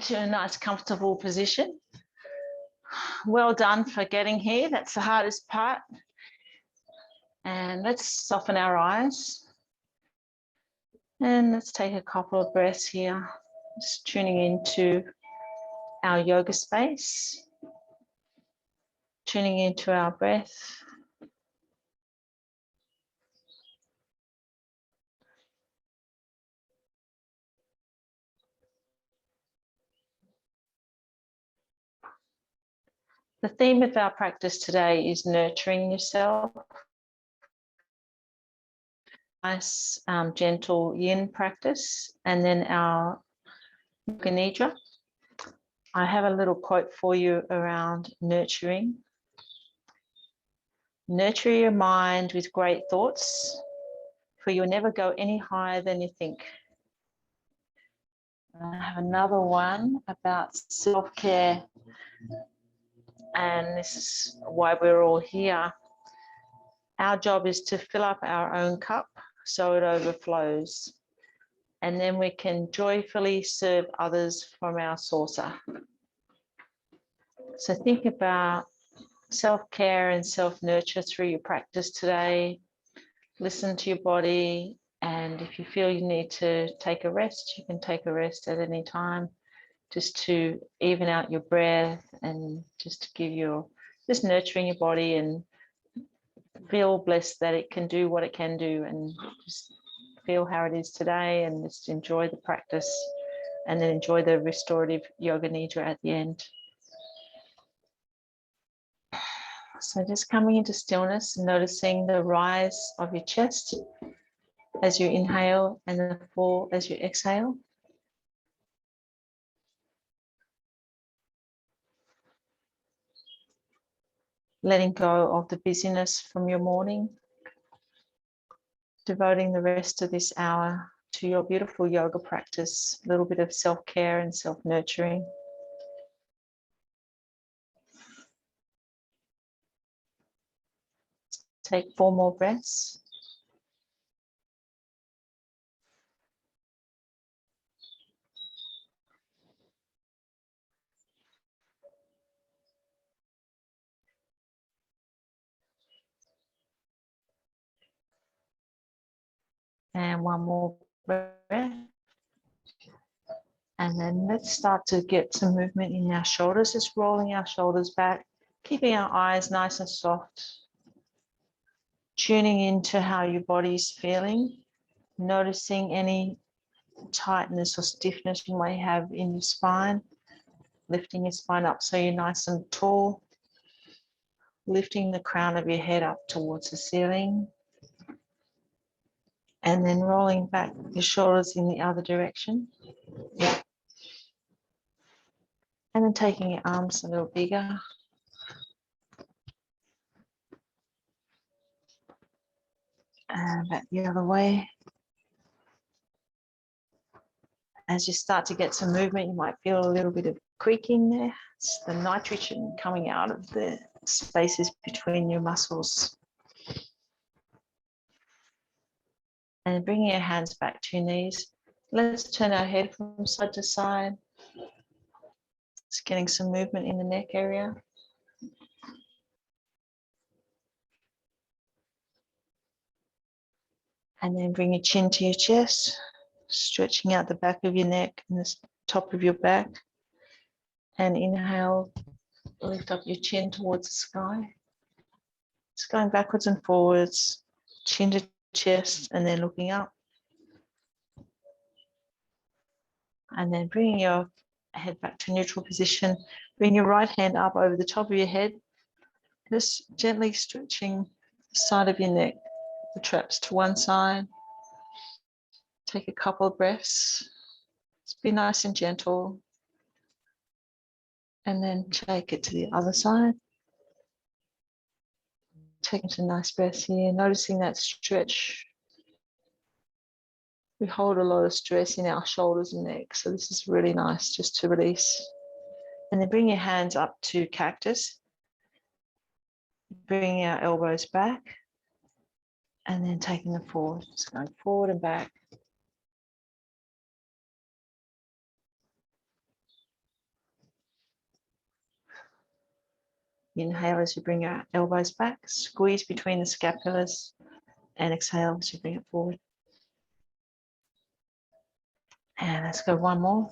to a nice comfortable position. Well done for getting here. That's the hardest part. And let's soften our eyes. And let's take a couple of breaths here. Just tuning into our yoga space. Tuning into our breath. The theme of our practice today is nurturing yourself. Nice, gentle Yin practice, and then our Yoga Nidra. I have a little quote for you around nurturing. Nurture your mind with great thoughts, for you'll never go any higher than you think. I have another one about self-care, and this is why we're all here. Our job is to fill up our own cup so it overflows, and then we can joyfully serve others from our saucer. So think about self-care and self-nurture through your practice today. Listen to your body, and if you feel you need to take a rest, you can take a rest at any time, just to even out your breath and just to give just nurturing your body and feel blessed that it can do what it can do, and just feel how it is today, and just enjoy the practice, and then enjoy the restorative yoga nidra at the end. So just coming into stillness, noticing the rise of your chest as you inhale and the fall as you exhale. Letting go of the busyness from your morning. Devoting the rest of this hour to your beautiful yoga practice, a little bit of self-care and self-nurturing. Take 4 more breaths. And 1 more breath. And then let's start to get some movement in our shoulders, just rolling our shoulders back, keeping our eyes nice and soft. Tuning into how your body's feeling, noticing any tightness or stiffness you may have in your spine, lifting your spine up so you're nice and tall, lifting the crown of your head up towards the ceiling, and then rolling back your shoulders in the other direction. And then taking your arms a little bigger. And back the other way. As you start to get some movement, you might feel a little bit of creaking there. It's the nitrogen coming out of the spaces between your muscles. And bringing your hands back to your knees. Let's turn our head from side to side. Just getting some movement in the neck area. And then bring your chin to your chest, stretching out the back of your neck and the top of your back. And inhale, lift up your chin towards the sky. Just going backwards and forwards, chin to chest, and then looking up. And then bringing your head back to neutral position. Bring your right hand up over the top of your head, just gently stretching the side of your neck, the traps to one side. Take a couple of breaths. Just be nice and gentle. And then take it to the other side. Taking some nice breaths here, noticing that stretch. We hold a lot of stress in our shoulders and neck, so this is really nice just to release. And then bring your hands up to cactus. Bring our elbows back. And then taking them forward, just going forward and back. Inhale as you bring your elbows back, squeeze between the scapulars, and exhale as you bring it forward. And let's go one more.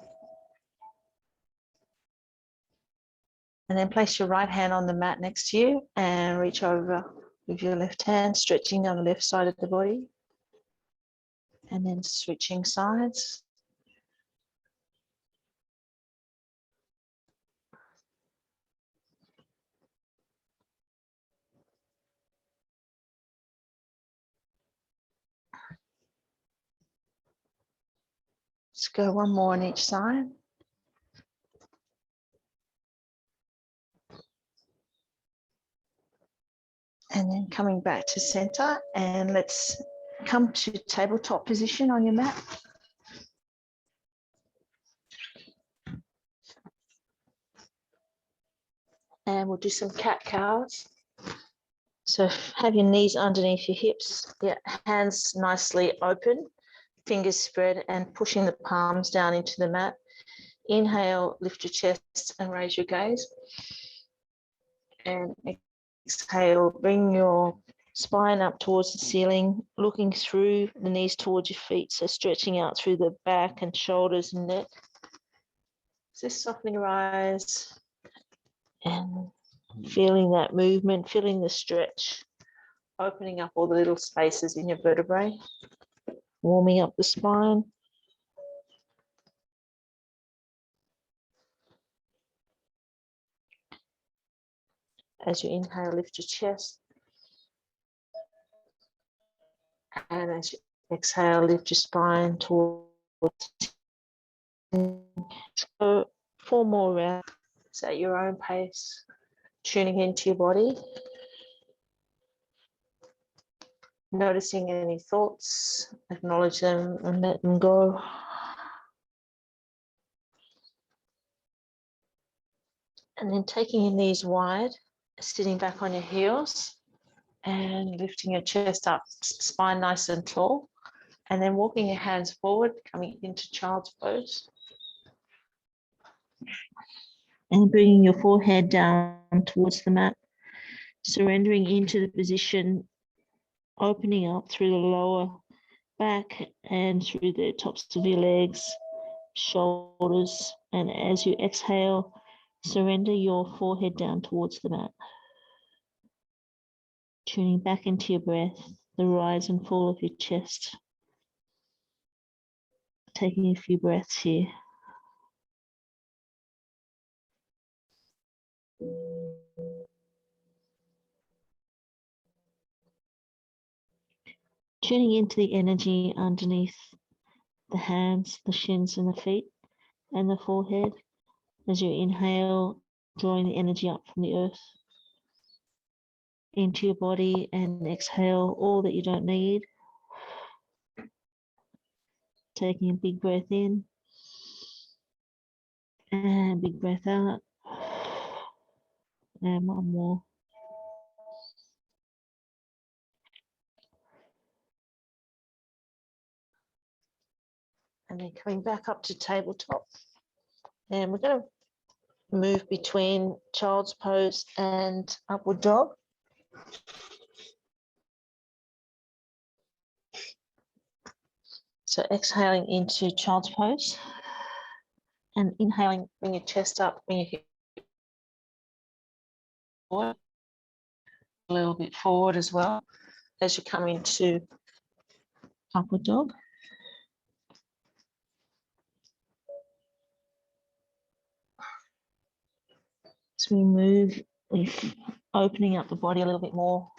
And then place your right hand on the mat next to you and reach over with your left hand, stretching down the left side of the body. And then switching sides. Let's go one more on each side. And then coming back to center, and let's come to tabletop position on your mat. And we'll do some cat-cows. So have your knees underneath your hips, your hands nicely open, fingers spread, and pushing the palms down into the mat. Inhale, lift your chest and raise your gaze. And exhale, bring your spine up towards the ceiling, looking through the knees towards your feet, so stretching out through the back and shoulders and neck. Just softening your eyes and feeling that movement, feeling the stretch, opening up all the little spaces in your vertebrae, warming up the spine. As you inhale, lift your chest. And as you exhale, lift your spine towards. So 4 more rounds at your own pace, tuning into your body, noticing any thoughts, acknowledge them and let them go. And then taking your knees wide, sitting back on your heels and lifting your chest up, spine nice and tall. And then walking your hands forward, coming into child's pose. And bringing your forehead down towards the mat, surrendering into the position, opening up through the lower back and through the tops of your legs, shoulders. And as you exhale, surrender your forehead down towards the mat. Tuning back into your breath, the rise and fall of your chest. Taking a few breaths here. Tuning into the energy underneath the hands, the shins and the feet and the forehead. As you inhale, drawing the energy up from the earth into your body, and exhale all that you don't need. Taking a big breath in and big breath out. And one more. And then coming back up to tabletop. And we're going to move between child's pose and upward dog. So exhaling into child's pose and inhaling, bring your chest up, bring your hip forward, a little bit forward as well as you come into upward dog. So we move with opening up the body a little bit more,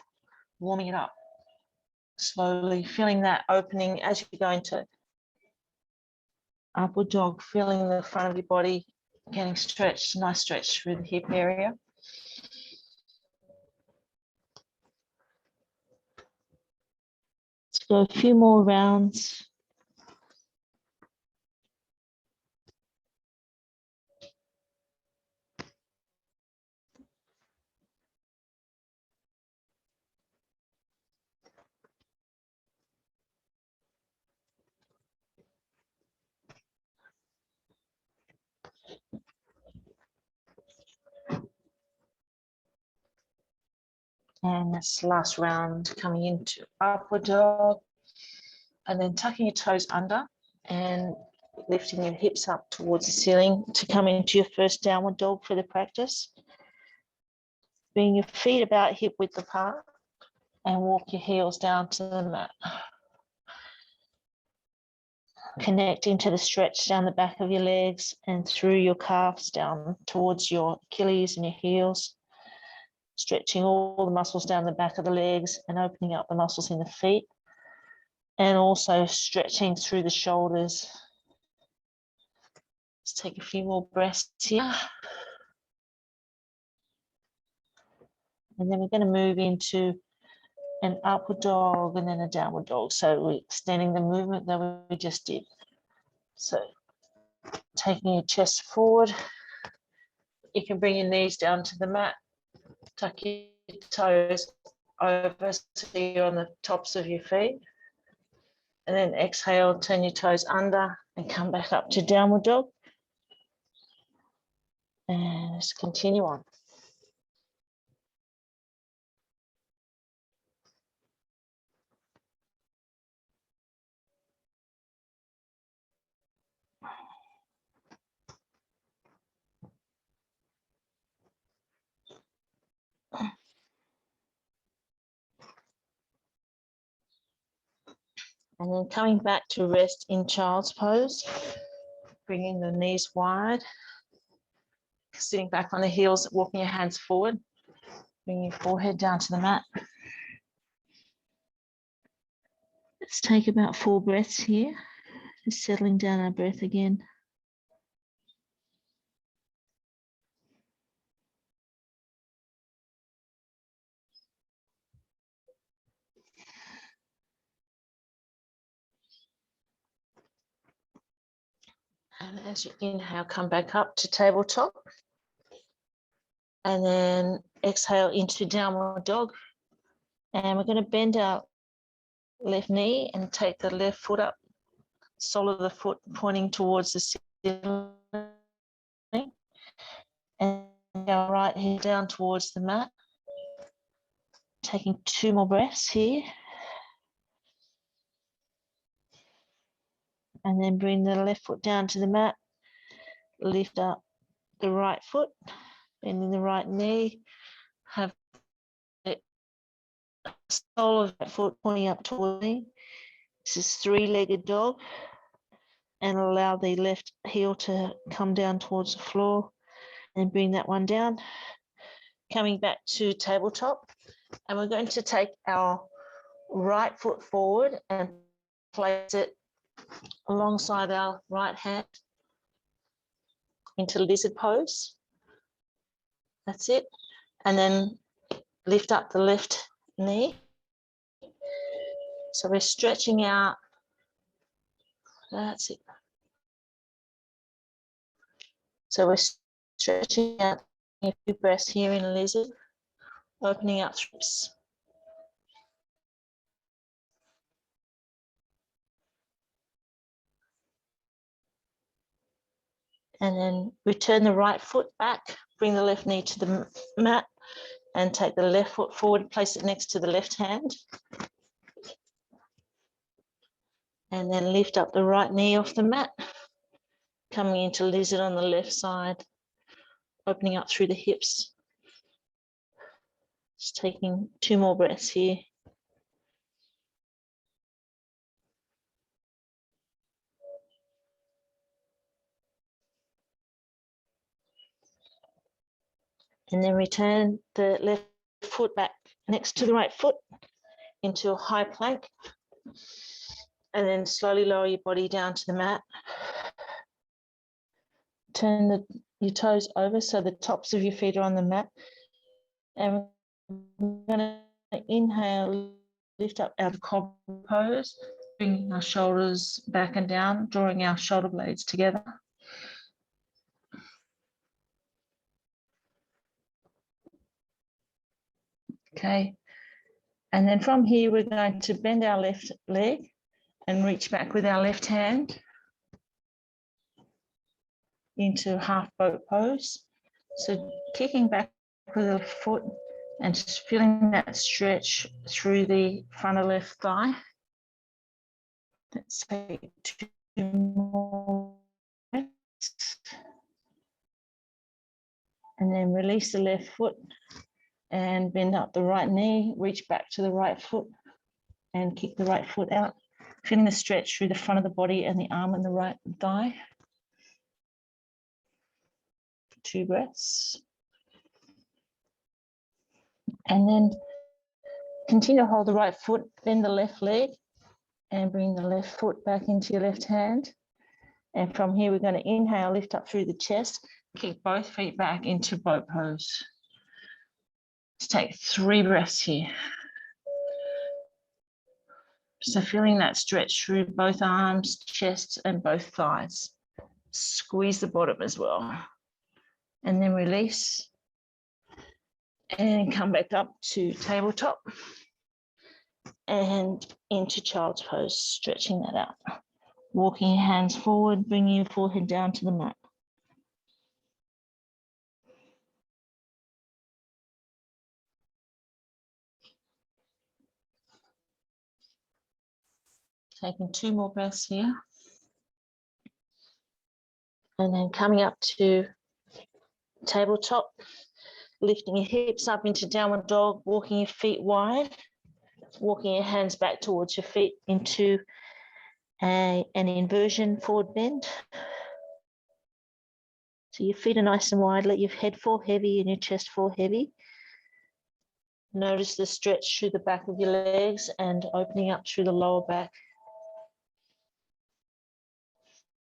warming it up slowly, feeling that opening as you go into upward dog, feeling the front of your body getting stretched, nice stretch through the hip area. Let's go a few more rounds. And this last round, coming into upward dog, and then tucking your toes under and lifting your hips up towards the ceiling to come into your first downward dog for the practice. Bring your feet about hip width apart and walk your heels down to the mat. Connecting to the stretch down the back of your legs and through your calves down towards your Achilles and your heels. Stretching all the muscles down the back of the legs and opening up the muscles in the feet. And also stretching through the shoulders. Let's take a few more breaths here. And then we're going to move into an upward dog and then a downward dog. So we're extending the movement that we just did. So taking your chest forward. You can bring your knees down to the mat. Tuck your toes over so you're on the tops of your feet. And then exhale, turn your toes under and come back up to downward dog. And let's continue on. And then coming back to rest in child's pose, bringing the knees wide, sitting back on the heels, walking your hands forward, bring your forehead down to the mat. Let's take about 4 breaths here, just settling down our breath again. And as you inhale, come back up to tabletop. And then exhale into downward dog. And we're going to bend our left knee and take the left foot up, sole of the foot pointing towards the ceiling. And our right heel down towards the mat. Taking 2 more breaths here. And then bring the left foot down to the mat. Lift up the right foot, bending the right knee. Have the sole of that foot pointing up towards me. This is 3-legged dog. And allow the left heel to come down towards the floor and bring that one down. Coming back to tabletop. And we're going to take our right foot forward and place it alongside our right hand into lizard pose. That's it. And then lift up the left knee. So we're stretching out. That's it. So we're stretching out a few breaths here in lizard, opening up hips. And then return the right foot back, bring the left knee to the mat and take the left foot forward, place it next to the left hand. And then lift up the right knee off the mat, coming into lizard on the left side, opening up through the hips. Just taking 2 more breaths here. And then return the left foot back next to the right foot into a high plank. And then slowly lower your body down to the mat. Turn your toes over so the tops of your feet are on the mat. And we're going to inhale, lift up out of cobra pose, bringing our shoulders back and down, drawing our shoulder blades together. Okay. And then from here, we're going to bend our left leg and reach back with our left hand into half boat pose. So kicking back with the foot, And just feeling that stretch through the front of left thigh. Let's take 2 more breaths. And then release the left foot and bend up the right knee, reach back to the right foot and kick the right foot out. Feeling the stretch through the front of the body and the arm and the right thigh. 2 breaths. And then continue to hold the right foot, bend the left leg and bring the left foot back into your left hand. And from here, we're going to inhale, lift up through the chest, kick both feet back into boat pose. Let's take 3 breaths here. So feeling that stretch through both arms, chest, and both thighs. Squeeze the bottom as well. And then release. And come back up to tabletop. And into child's pose, stretching that out. Walking your hands forward, bringing your forehead down to the mat. Taking 2 more breaths here. And then coming up to tabletop, lifting your hips up into downward dog, walking your feet wide, walking your hands back towards your feet into an inversion forward bend. So your feet are nice and wide, let your head fall heavy and your chest fall heavy. Notice the stretch through the back of your legs and opening up through the lower back.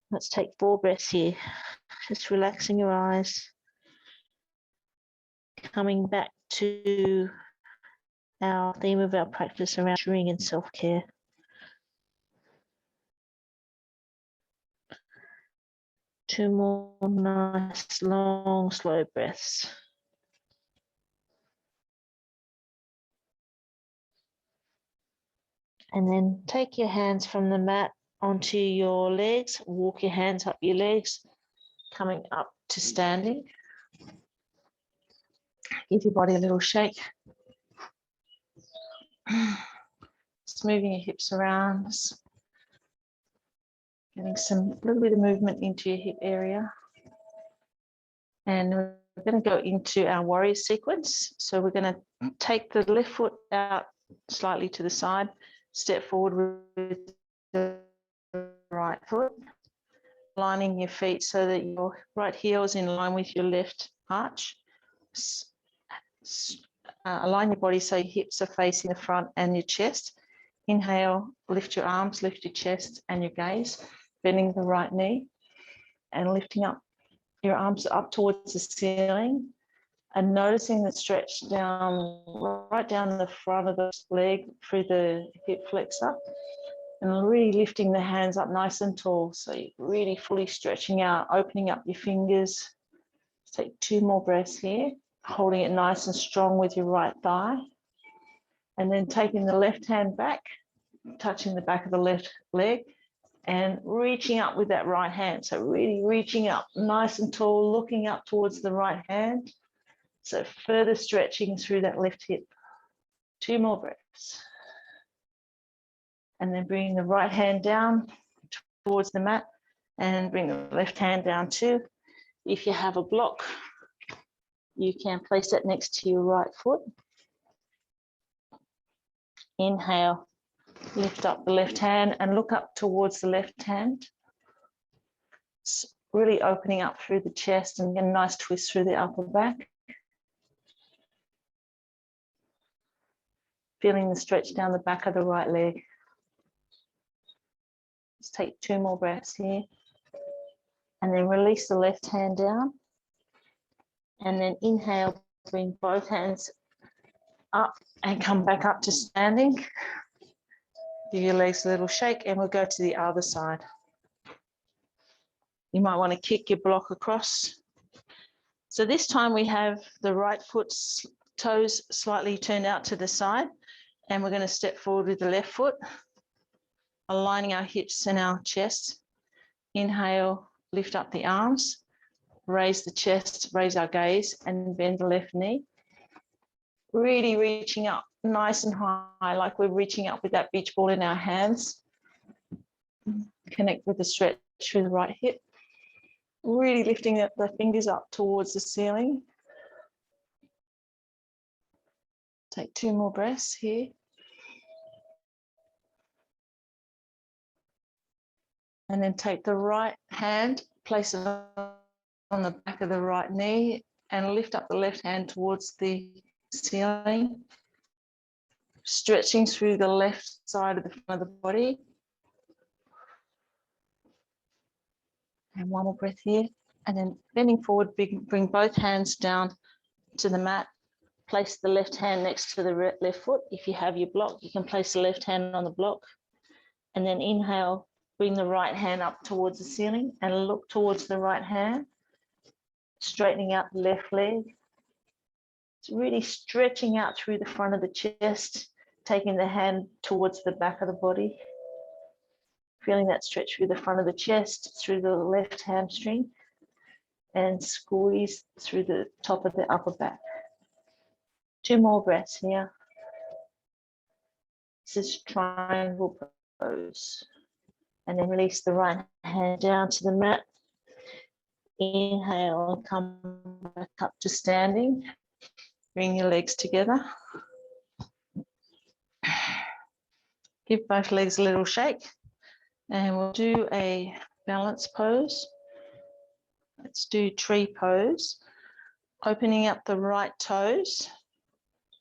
Let's take 4 breaths here. Just relaxing your eyes. Coming back to our theme of our practice around nurturing and self-care. Two more nice, long, slow breaths. And then take your hands from the mat onto your legs. Walk your hands up your legs, coming up to standing. Give your body a little shake. Just moving your hips around. Getting a little bit of movement into your hip area. And we're going to go into our warrior sequence. So we're going to take the left foot out slightly to the side, step forward with the right foot, aligning your feet so that your right heel is in line with your left arch. Align your body so your hips are facing the front and your chest. Inhale, lift your arms, lift your chest and your gaze, bending the right knee and lifting up your arms up towards the ceiling and noticing the stretch down, right down the front of the leg through the hip flexor and really lifting the hands up nice and tall. So you're really fully stretching out, opening up your fingers. Take 2 more breaths here, holding it nice and strong with your right thigh. And then taking the left hand back, touching the back of the left leg and reaching up with that right hand. So really reaching up nice and tall, looking up towards the right hand. So further stretching through that left hip. 2 more breaths. And then bringing the right hand down towards the mat and bring the left hand down too. If you have a block, you can place that next to your right foot. Inhale, lift up the left hand and look up towards the left hand. It's really opening up through the chest and get a nice twist through the upper back. Feeling the stretch down the back of the right leg. Let's take 2 more breaths here. And then release the left hand down. And then inhale, bring both hands up and come back up to standing. Give your legs a little shake and we'll go to the other side. You might want to kick your block across. So this time we have the right foot's toes slightly turned out to the side and we're going to step forward with the left foot, aligning our hips and our chest. Inhale, lift up the arms, raise the chest, raise our gaze and bend the left knee. really reaching up nice and high, like we're reaching up with that beach ball in our hands. Connect with the stretch through the right hip. Really lifting the fingers up towards the ceiling. Take 2 more breaths here. And then take the right hand, place it on the back of the right knee, and lift up the left hand towards the ceiling, stretching through the left side of the front of the body. And 1 more breath here. And then bending forward, bring both hands down to the mat. Place the left hand next to the left foot. If you have your block, you can place the left hand on the block. And then inhale, bring the right hand up towards the ceiling and look towards the right hand, straightening out the left leg. It's really stretching out through the front of the chest, taking the hand towards the back of the body. Feeling that stretch through the front of the chest, through the left hamstring, and squeeze through the top of the upper back. 2 more breaths here. This is triangle pose. And then release the right hand down to the mat. Inhale and come back up to standing. Bring your legs together. Give both legs a little shake. And we'll do a balance pose. Let's do tree pose. Opening up the right toes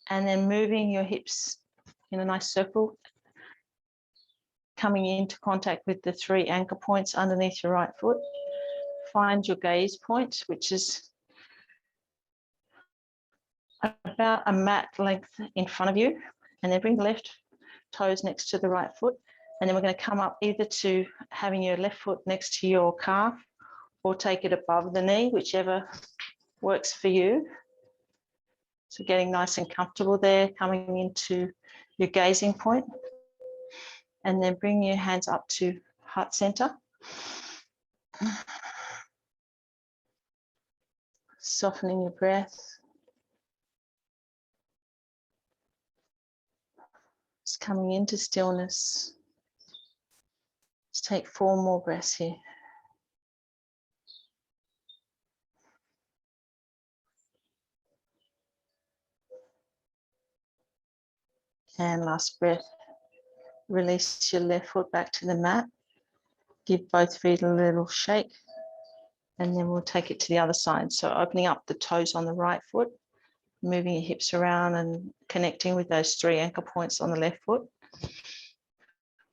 and then moving your hips in a nice circle, coming into contact with the 3 anchor points underneath your right foot. Find your gaze point, which is about a mat length in front of you, and then bring the left toes next to the right foot. And then we're going to come up either to having your left foot next to your calf or take it above the knee, whichever works for you. So getting nice and comfortable there, coming into your gazing point. And then bring your hands up to heart center. Softening your breath. Just coming into stillness. Let's take 4 more breaths here. And last breath. Release your left foot back to the mat. Give both feet a little shake. And then we'll take it to the other side. So opening up the toes on the right foot, moving your hips around and connecting with those 3 anchor points on the left foot.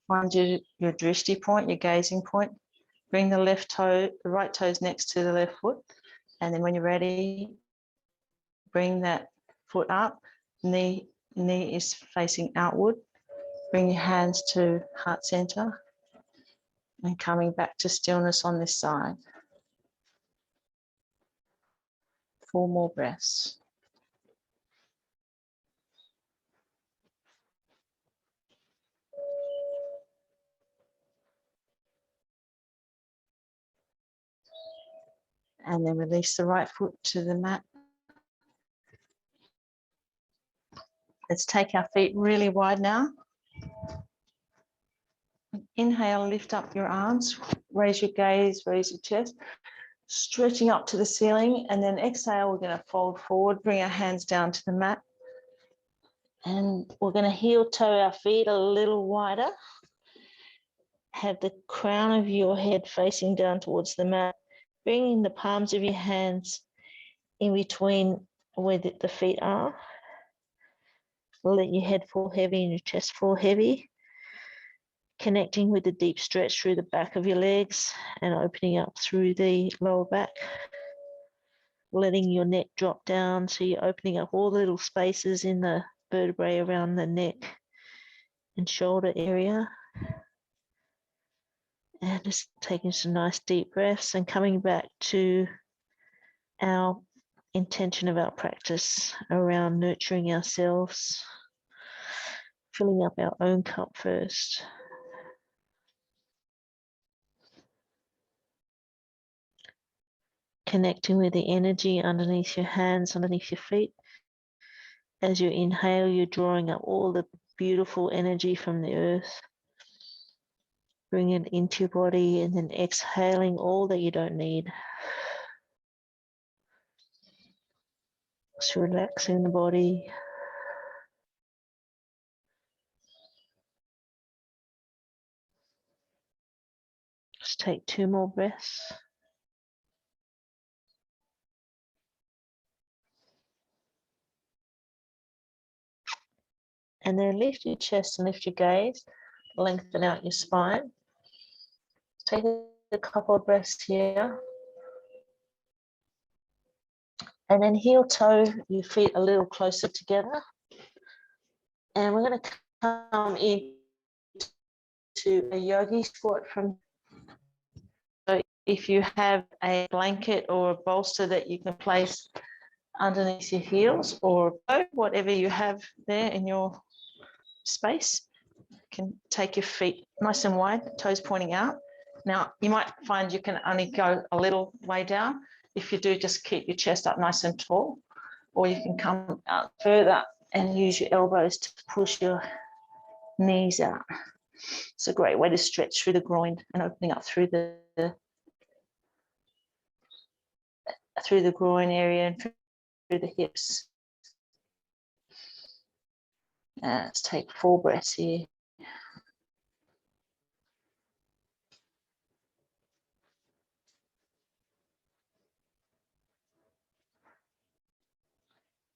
Find your drishti point, your gazing point. Bring the right toes next to the left foot. And then when you're ready, bring that foot up. Knee is facing outward. Bring your hands to heart center and coming back to stillness on this side. 4 more breaths. And then release the right foot to the mat. Let's take our feet really wide now. Inhale, lift up your arms, raise your gaze, raise your chest, stretching up to the ceiling. And then exhale, we're going to fold forward, bring our hands down to the mat. And we're going to heel toe our feet a little wider. Have the crown of your head facing down towards the mat. Bringing the palms of your hands in between where the feet are. Let your head fall heavy and your chest fall heavy. Connecting with the deep stretch through the back of your legs and opening up through the lower back. Letting your neck drop down, so you're opening up all the little spaces in the vertebrae around the neck and shoulder area. And just taking some nice deep breaths and coming back to our intention of our practice around nurturing ourselves, filling up our own cup first. Connecting with the energy underneath your hands, underneath your feet, As you inhale, you're drawing up all the beautiful energy from the earth. Bring it into your body and then exhaling all that you don't need. Just relaxing the body. Just take 2 more breaths. And then lift your chest and lift your gaze. Lengthen out your spine. Take a couple of breaths here. And then heel toe your feet a little closer together. And we're going to come into a yogi squat from. So if you have a blanket or a bolster that you can place underneath your heels or whatever you have there in your space, you can take your feet nice and wide, toes pointing out. Now, you might find you can only go a little way down. If you do, just keep your chest up nice and tall, or you can come out further and use your elbows to push your knees out. It's a great way to stretch through the groin and opening up through the groin area and through the hips. Let's take 4 breaths here.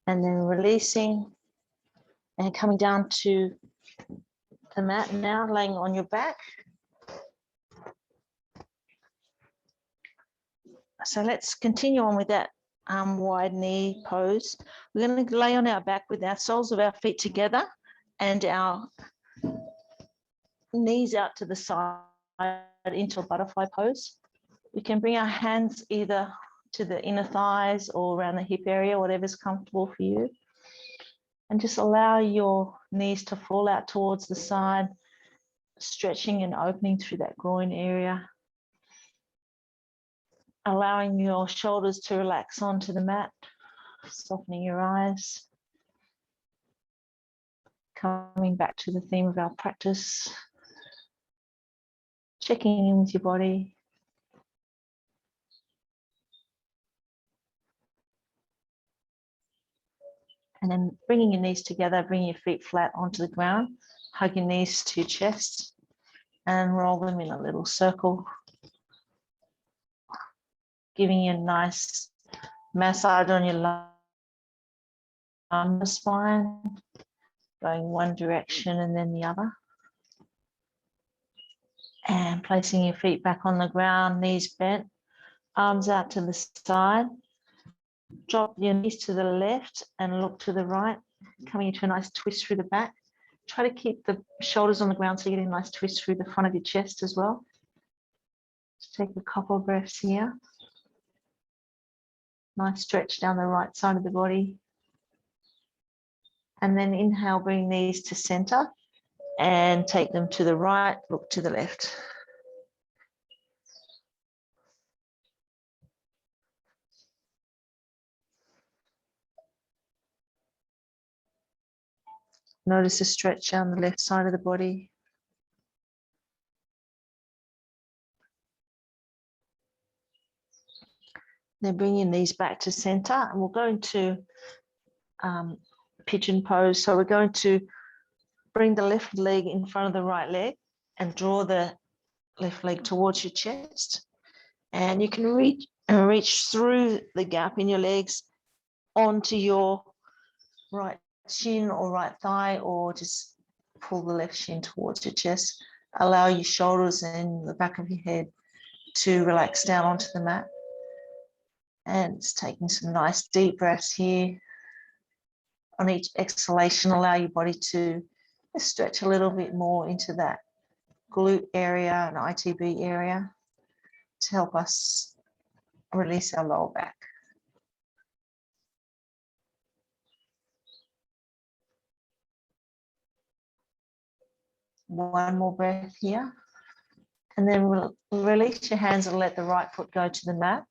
And then releasing and coming down to the mat now, laying on your back. So let's continue on with that wide knee pose. We're going to lay on our back with our soles of our feet together and our knees out to the side into a butterfly pose. We can bring our hands either to the inner thighs or around the hip area, whatever's comfortable for you. And just allow your knees to fall out towards the side, stretching and opening through that groin area. Allowing your shoulders to relax onto the mat, softening your eyes. Coming back to the theme of our practice. Checking in with your body. And then bringing your knees together, bringing your feet flat onto the ground. Hug your knees to your chest and roll them in a little circle. Giving you a nice massage on your lumbar spine. Going one direction and then the other. And placing your feet back on the ground, knees bent, arms out to the side. Drop your knees to the left and look to the right, coming into a nice twist through the back. Try to keep the shoulders on the ground so you get a nice twist through the front of your chest as well. Just take a couple of breaths here. Nice stretch down the right side of the body. And then inhale, bring knees to center and take them to the right, look to the left. Notice a stretch down the left side of the body. Then bring your knees back to center and we'll go into pigeon pose. So we're going to bring the left leg in front of the right leg and draw the left leg towards your chest. And you can reach through the gap in your legs onto your right shin or right thigh, or just pull the left shin towards your chest. Allow your shoulders and the back of your head to relax down onto the mat. And it's taking some nice deep breaths here. On each exhalation, allow your body to stretch a little bit more into that glute area and ITB area to help us release our lower back. One more breath here. And then we'll release your hands and let the right foot go to the mat.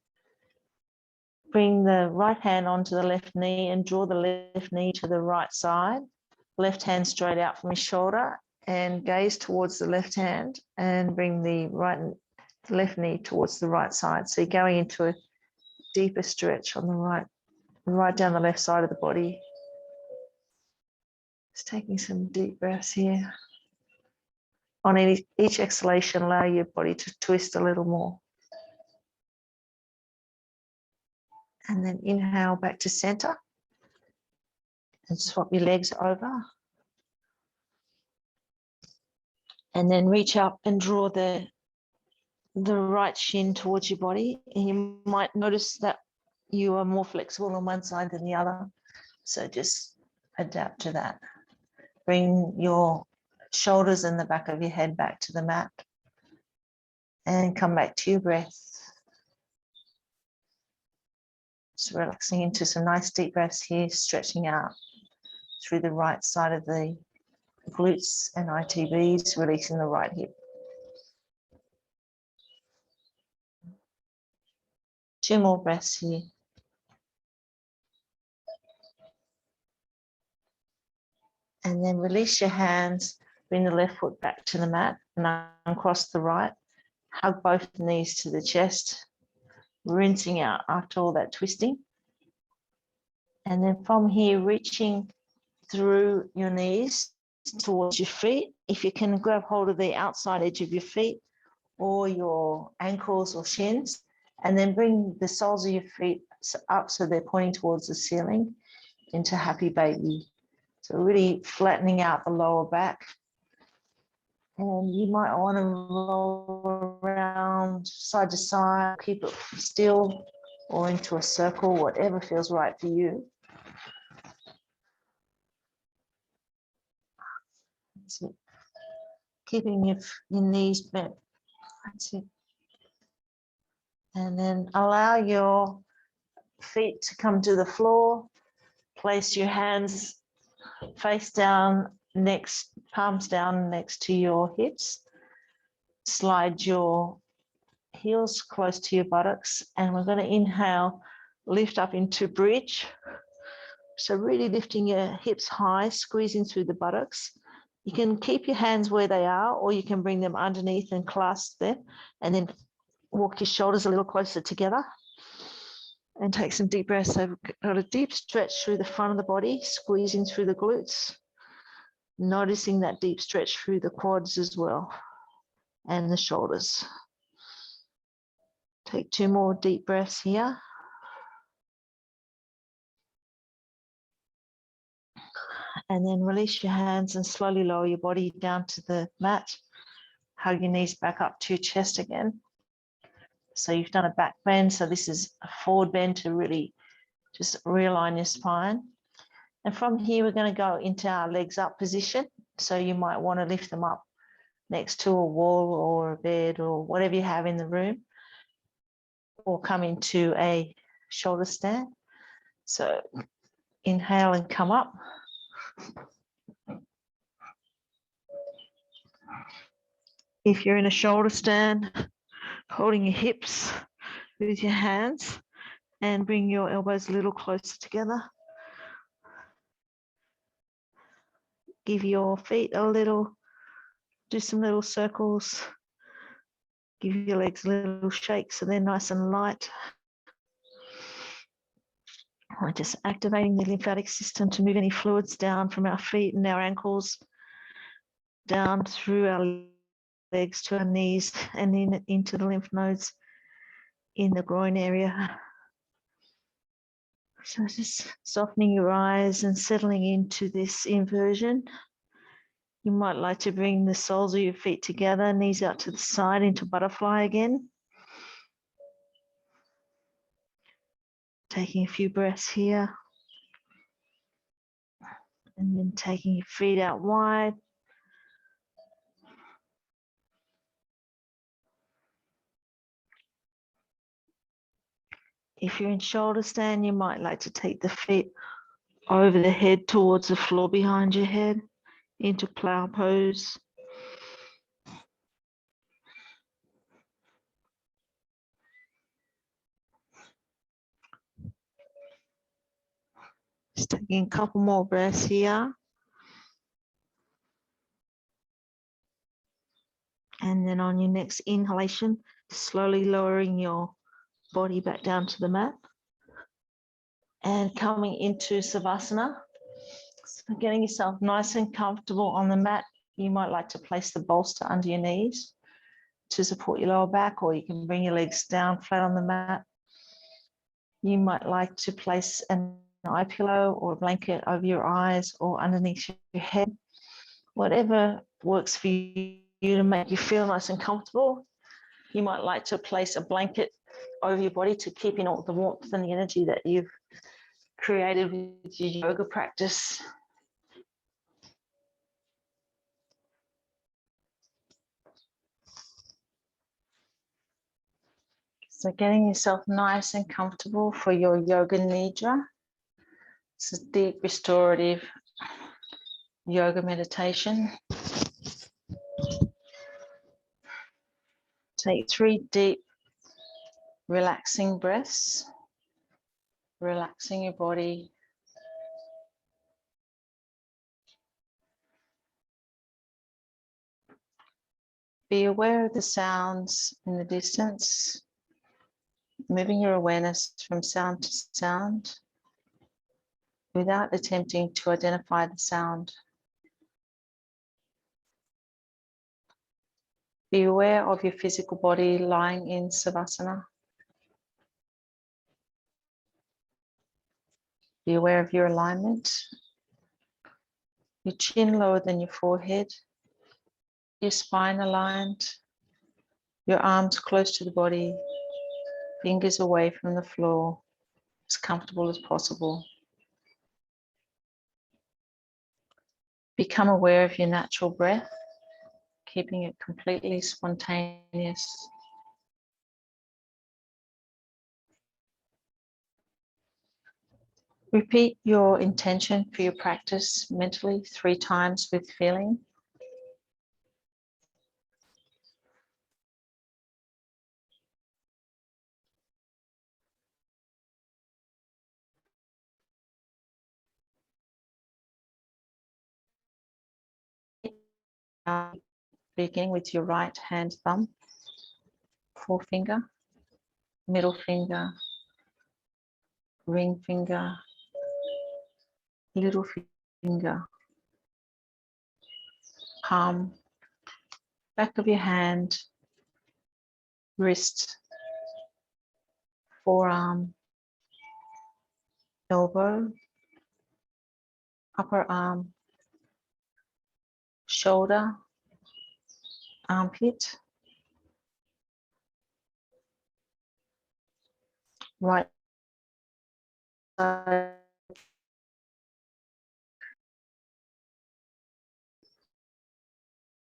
Bring the right hand onto the left knee and draw the left knee to the right side. Left hand straight out from his shoulder and gaze towards the left hand and bring the left knee towards the right side. So you're going into a deeper stretch on the right down the left side of the body. Just taking some deep breaths here. On each exhalation, allow your body to twist a little more. And then inhale back to center and swap your legs over. And then reach up and draw the right shin towards your body. And you might notice that you are more flexible on one side than the other. So just adapt to that. Bring your shoulders and the back of your head back to the mat and come back to your breath. Just relaxing into some nice deep breaths here, stretching out through the right side of the glutes and ITBs, releasing the right hip. 2 more breaths here. And then release your hands, bring the left foot back to the mat and uncross the right. Hug both knees to the chest, rinsing out after all that twisting. And then from here, reaching through your knees towards your feet. If you can grab hold of the outside edge of your feet or your ankles or shins, and then bring the soles of your feet up so they're pointing towards the ceiling into happy baby. So really flattening out the lower back. And you might want to roll around side to side, keep it still or into a circle, whatever feels right for you. That's it. Keeping your knees bent. That's it. And then allow your feet to come to the floor. Place your hands face down, palms down next to your hips. Slide your heels close to your buttocks. And we're going to inhale, lift up into bridge. So really lifting your hips high, squeezing through the buttocks. You can keep your hands where they are, or you can bring them underneath and clasp them, and then walk your shoulders a little closer together. And take some deep breaths. So we've got a deep stretch through the front of the body, squeezing through the glutes. Noticing that deep stretch through the quads as well, and the shoulders. Take 2 more deep breaths here. And then release your hands and slowly lower your body down to the mat. Hug your knees back up to your chest again. So you've done a back bend. So this is a forward bend to really just realign your spine. And from here, we're going to go into our legs up position. So you might want to lift them up next to a wall or a bed or whatever you have in the room, or come into a shoulder stand. So inhale and come up. If you're in a shoulder stand, holding your hips with your hands and bring your elbows a little closer together. Give your feet do some little circles. Give your legs a little shake so they're nice and light. We're just activating the lymphatic system to move any fluids down from our feet and our ankles, down through our legs to our knees and into the lymph nodes in the groin area. So just softening your eyes and settling into this inversion. You might like to bring the soles of your feet together, knees out to the side into butterfly again. Taking a few breaths here. And then taking your feet out wide. If you're in shoulder stand, you might like to take the feet over the head towards the floor behind your head into plow pose. Just taking a couple more breaths here. And then on your next inhalation, slowly lowering your body back down to the mat. And coming into Savasana. So getting yourself nice and comfortable on the mat. You might like to place the bolster under your knees to support your lower back, or you can bring your legs down flat on the mat. You might like to place an eye pillow or a blanket over your eyes or underneath your head. Whatever works for you to make you feel nice and comfortable. You might like to place a blanket over your body to keep in all the warmth and the energy that you've created with your yoga practice. So getting yourself nice and comfortable for your Yoga Nidra. It's a deep restorative yoga meditation. Take 3 deep relaxing breaths, relaxing your body. Be aware of the sounds in the distance, moving your awareness from sound to sound without attempting to identify the sound. Be aware of your physical body lying in Savasana. Be aware of your alignment, your chin lower than your forehead, your spine aligned, your arms close to the body, fingers away from the floor, as comfortable as possible. Become aware of your natural breath, keeping it completely spontaneous. Repeat your intention for your practice mentally 3 times with feeling. Beginning with your right hand thumb, forefinger, middle finger, ring finger, little finger, palm, back of your hand, wrist, forearm, elbow, upper arm, shoulder, armpit, right side,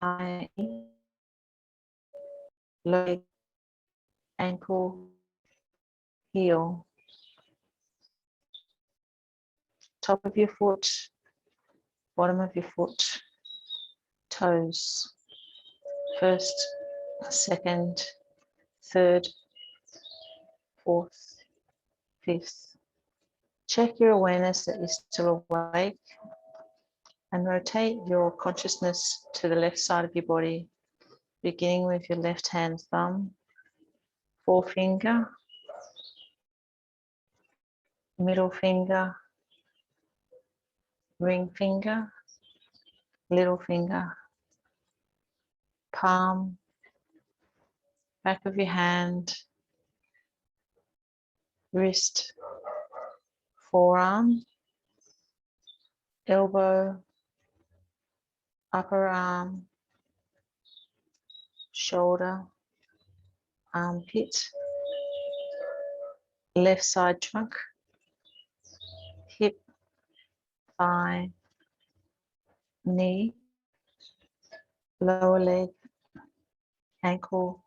thigh, leg, ankle, heel, top of your foot, bottom of your foot, toes, first, second, third, fourth, fifth. Check your awareness that you're still awake and rotate your consciousness to the left side of your body, beginning with your left hand thumb, forefinger, middle finger, ring finger, little finger, palm, back of your hand, wrist, forearm, elbow, upper arm, shoulder, armpit, left side trunk, hip, thigh, knee, lower leg, ankle,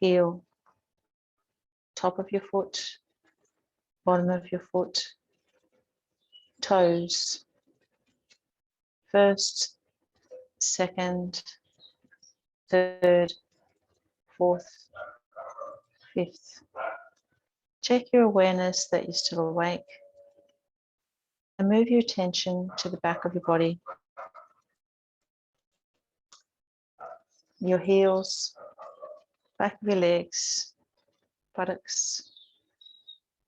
heel, top of your foot, bottom of your foot, toes, first, second, third, fourth, fifth. Check your awareness that you're still awake And move your attention to the back of your body, your heels, back of your legs, buttocks,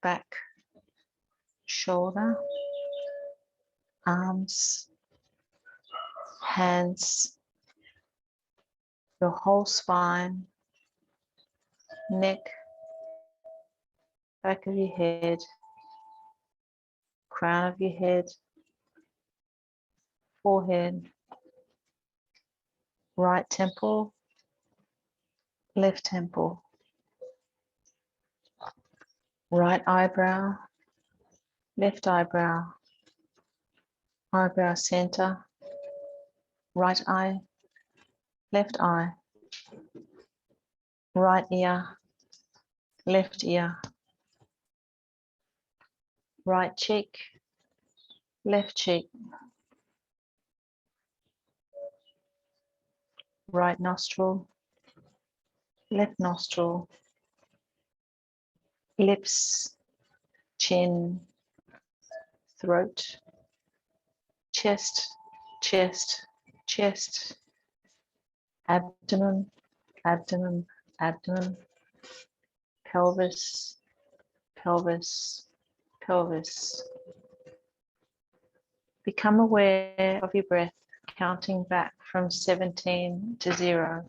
back, shoulder, arms, hands, your whole spine, neck, back of your head, crown of your head, forehead, right temple, left temple, right eyebrow, left eyebrow, eyebrow center, right eye, left eye, right ear, left ear, right cheek, left cheek, right nostril, left nostril, lips, chin, throat, chest, chest, chest, abdomen, abdomen, abdomen, pelvis, pelvis, pelvis. Become aware of your breath, counting back from 17 to 0.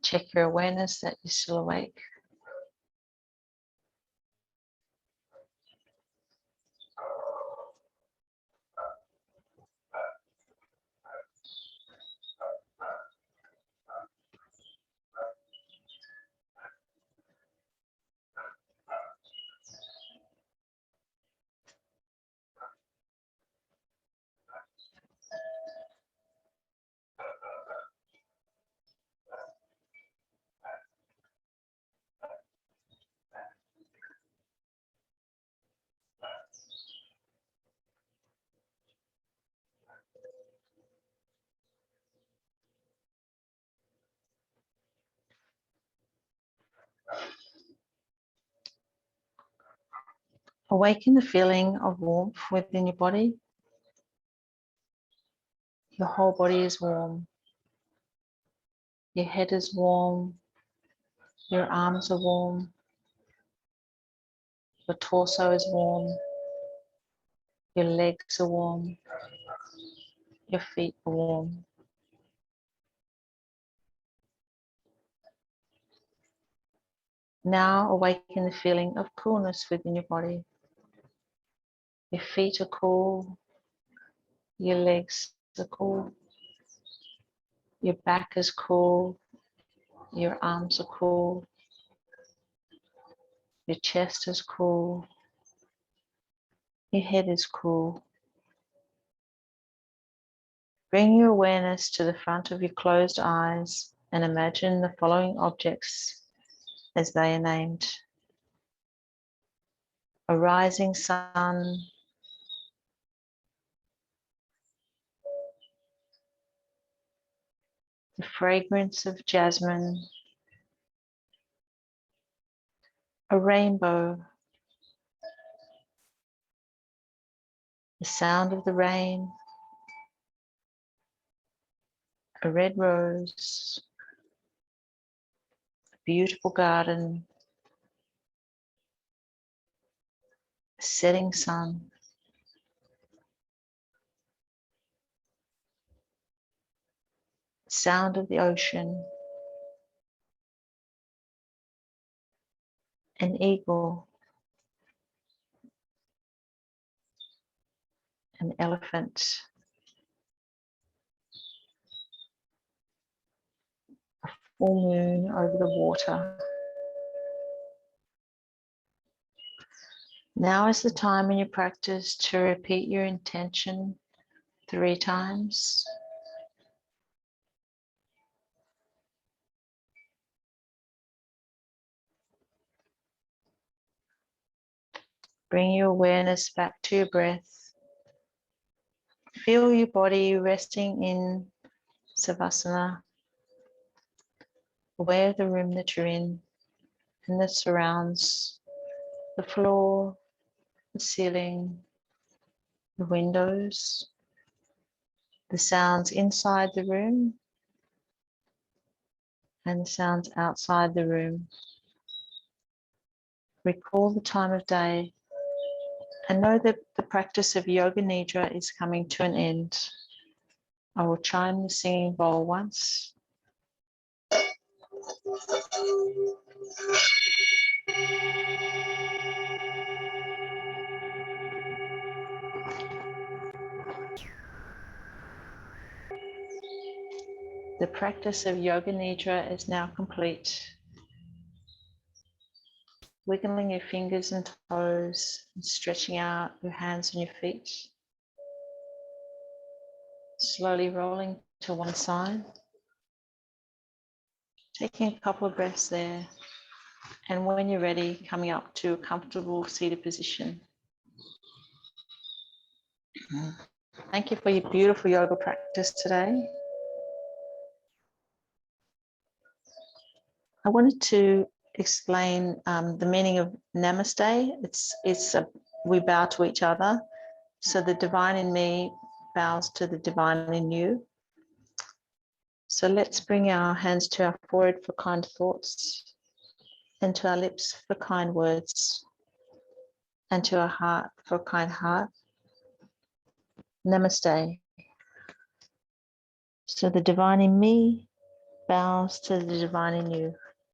Check your awareness that you're still awake. Awaken the feeling of warmth within your body. Your whole body is warm. Your head is warm. Your arms are warm. Your torso is warm. Your legs are warm. Your feet are warm. Now awaken the feeling of coolness within your body. Your feet are cool. Your legs are cool. Your back is cool. Your arms are cool. Your chest is cool. Your head is cool. Bring your awareness to the front of your closed eyes and imagine the following objects as they are named. A rising sun, the fragrance of jasmine, a rainbow, the sound of the rain, a red rose, a beautiful garden, a setting sun, the sound of the ocean, an eagle, an elephant, a full moon over the water. Now is the time in your practice to repeat your intention 3 times. Bring your awareness back to your breath. Feel your body resting in Savasana, aware of the room that you're in and the surrounds, the floor, the ceiling, the windows, the sounds inside the room and the sounds outside the room. Recall the time of day and know that the practice of Yoga Nidra is coming to an end. I will chime the singing bowl once. The practice of Yoga Nidra is now complete. Wiggling your fingers and toes and stretching out your hands and your feet. Slowly rolling to one side. Taking a couple of breaths there. And when you're ready, coming up to a comfortable seated position. Thank you for your beautiful yoga practice today. I wanted to explain the meaning of Namaste. We bow to each other. So the divine in me bows to the divine in you. So let's bring our hands to our forehead for kind thoughts, and to our lips for kind words, and to our heart for a kind heart. Namaste. So the divine in me bows to the divine in you.